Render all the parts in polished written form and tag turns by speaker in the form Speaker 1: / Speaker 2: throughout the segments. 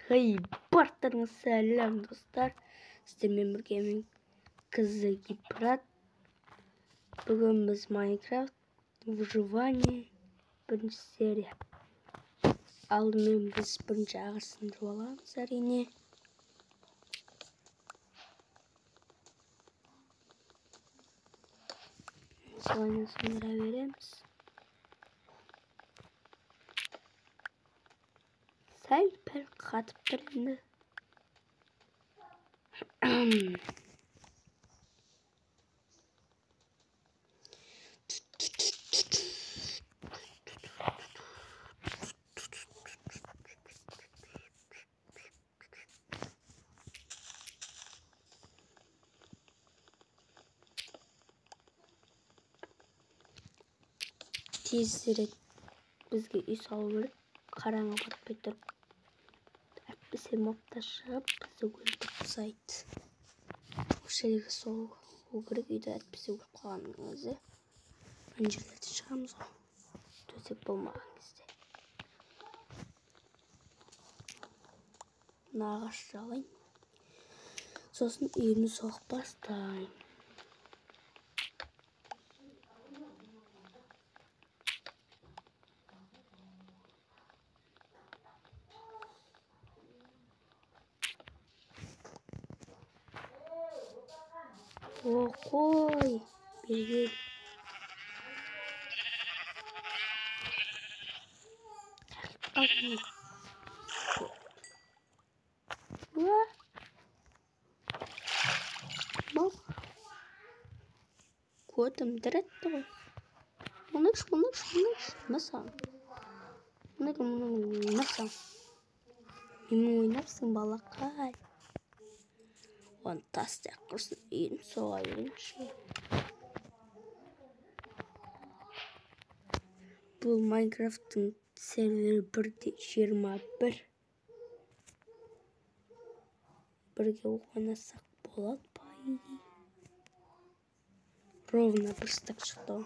Speaker 1: Hey, бартыңыз сәлем достар. Сіздермен бірге мен қызы Гипрат. Бүгін біз Майнкрафт выживание бірінші серия. Алдымен біз бірінші ағысындырып аламыз әрине. Солайынан соңыра береміз. Сәл пәл қатып тұр енді. Тезірек бізге үй салу керек. Қараңғы батпай тұрып. Әйтпесе мобтар шығып бізді өлтіріп тастайды. Осы жерге сол керек үйді әйтпесе өліп қалғанның өзі. Ана жерлерден шығамыз ғой. Төсек болмаған кезде. Мына ағашты алайын. Сосын үйімді соғып бастайын. Қой, бергел. Көтім діретті ғой. Мұныш. Мысан. Мысан. Немен ойнапсың балақай? Он тастақ құрсын үйін соға үйінші. Бұл Майнкрафттың сервері 1.21. Бірге ойнасақ болады бай. Ровно бір стак шықты.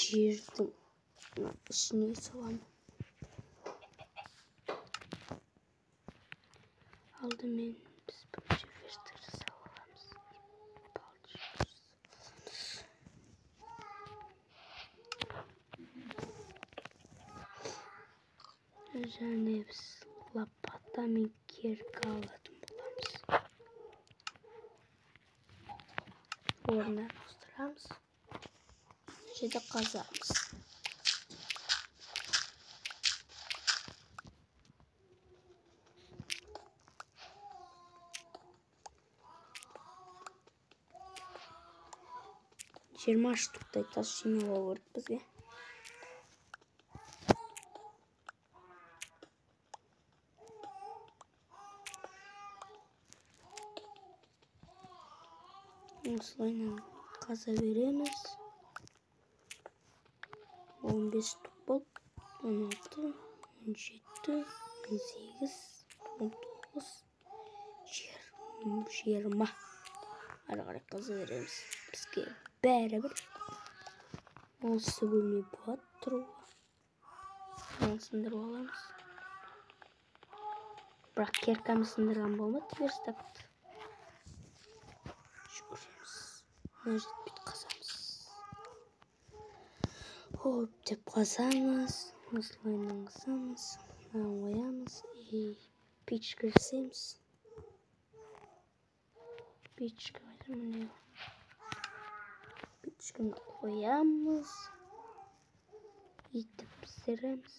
Speaker 1: Жердің ішіне салам. Алдымен біз бірінші верстер жасап аламыз. Және біз лопатамен кергі алатын боламыз. Орнына ауыстырамыз. Жерді қазамыз. Жиырма штуктай тас жинау керек бізге. Осылайынан қаза береміз. 15 штук болды. 16, 17, 18, 19, 20. Ары қарай қаза береміз. Бізге бәрі бір. Осы бөлме болады тұруға. Оны сындырып аламыз. Бірақ керкамы сындырған болмады верстакты. Жүгіреміз. Мына жетпейді қазамыз. Хоп деп қазамыз. Осылайынан қазамыз. Оямыз. И печка жасаймыз. Печка қайда? Печканы қоямыз. Етіп пісіреміз.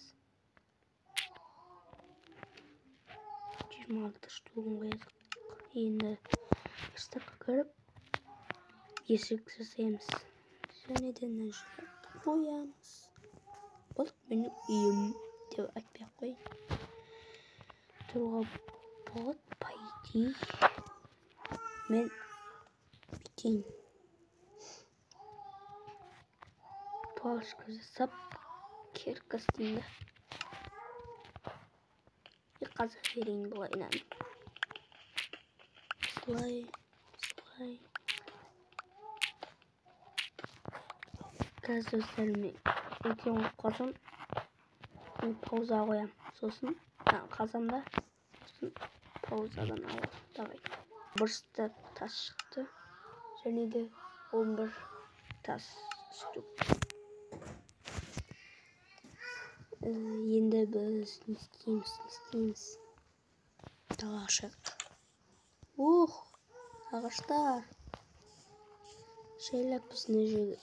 Speaker 1: 26 штугын қойдық. Енді верстакқа кіріп есік жасаймыз. Және де мына жерге қоямыз. Бұл менің үйім деп айтпай ақ қояйын. Тұруға болады пайди. Мен бітейін. Палышка жасап керка істейін. Қаза берейін бұлайынан. Слай. қазір достарым үлкен қылып қалсам пауза қоям, сосын қазанда сосын паузадан алам. Давай. Бұрышта тас шықты және де 11 тас штук. Енді біз не істейміз? Далаға шығайық. Ағаштар. Жайлап біз мына жерге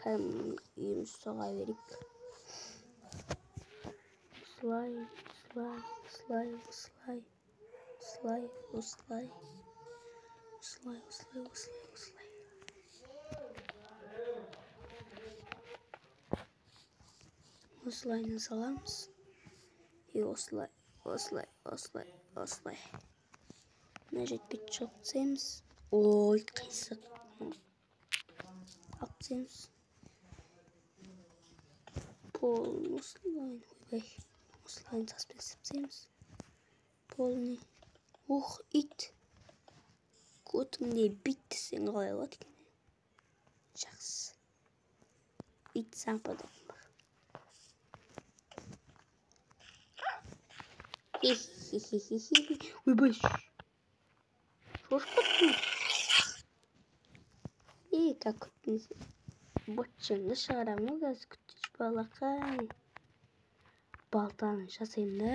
Speaker 1: үйіміз соға берейік. Осылай. Осылайны саламыз. И осылай. Мына жетпейді жоқ тіземіз. Ой, қисық. Алып тіземіз. Полын осылайны. Ойбай. Осылайны таспен сіптейміз. Полыны. Ит. Көтімде бит десең қалай болады екен? Жақсы. Ит сампадығым бар. Ойбай. Шошпаттың. Как күттіңіз? Бotчыңды шығарамын қазір күттіш балақай. Балтаны жасайым да.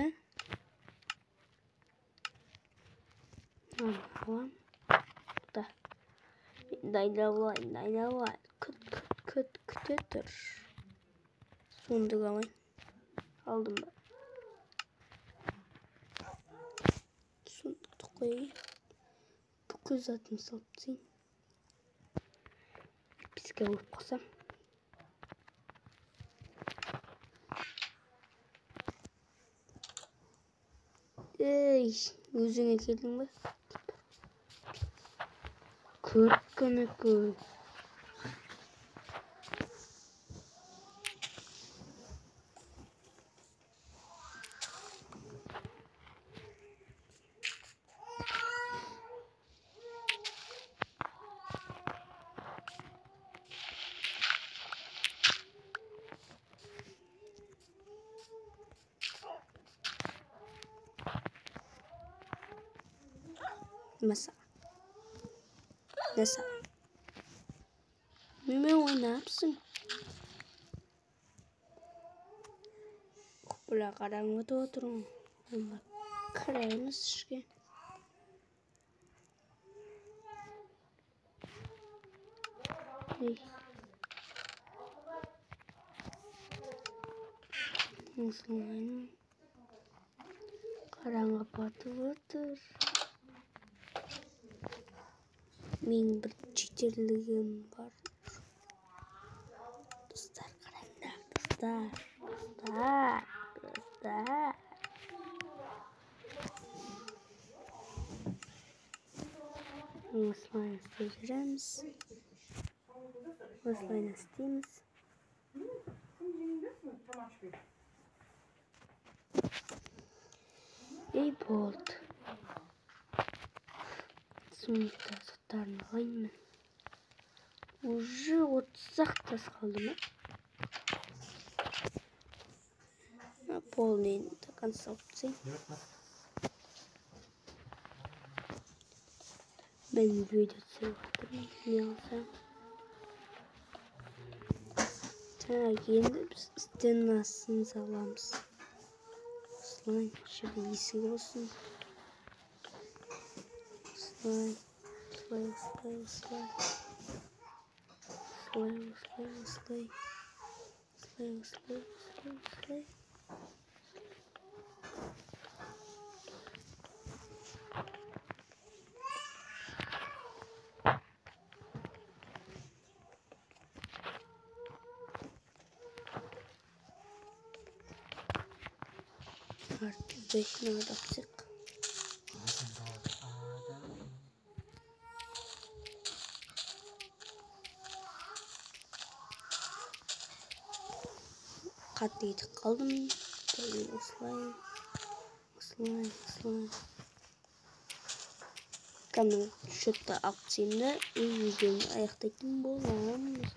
Speaker 1: Алам. Дайдалай. Күте тұр. Сондық алайын. Алдым ба. Сондықты қойайын. Бүкіл затын салып тейін. Піске өліп қосам. Өзіңе келдің бе? Көркіні. Masa. Ne yapsın? Kupla karanlıkta oturun. Ama karayımız şişkin. Nasıl karanlık batır. Мен бір читерлігім бар. Достар, қараңдар, достар. Осылайны істеп жүреміз. Осылайны істейміз. Болды. Соңында заттарын алайын. Уже 30-ақ тас қалды ма? Полный до конца опций. Мен видео түсіріп не алсам. Енді біз стенасын саламыз. Осылай, жерде есігі болсын. Осылай. Artık 5 numara atacak. Қатты етіп қалдым. Осылай. Кәні шөтті ақтайымда өз видеомды аяқтайтын боламыз.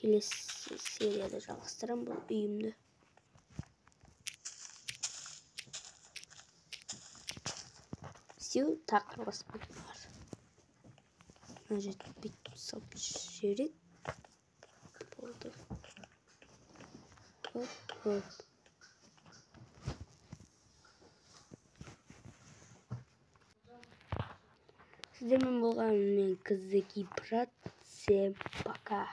Speaker 1: келесі серияда жалғастырамын бұл үйімді. Все, тақыр баспайды бар. Мына жерді бүйтіп салып жіберейік. Болды. Оп. Сіздермен болған мен Казаки Брат. Всем пока.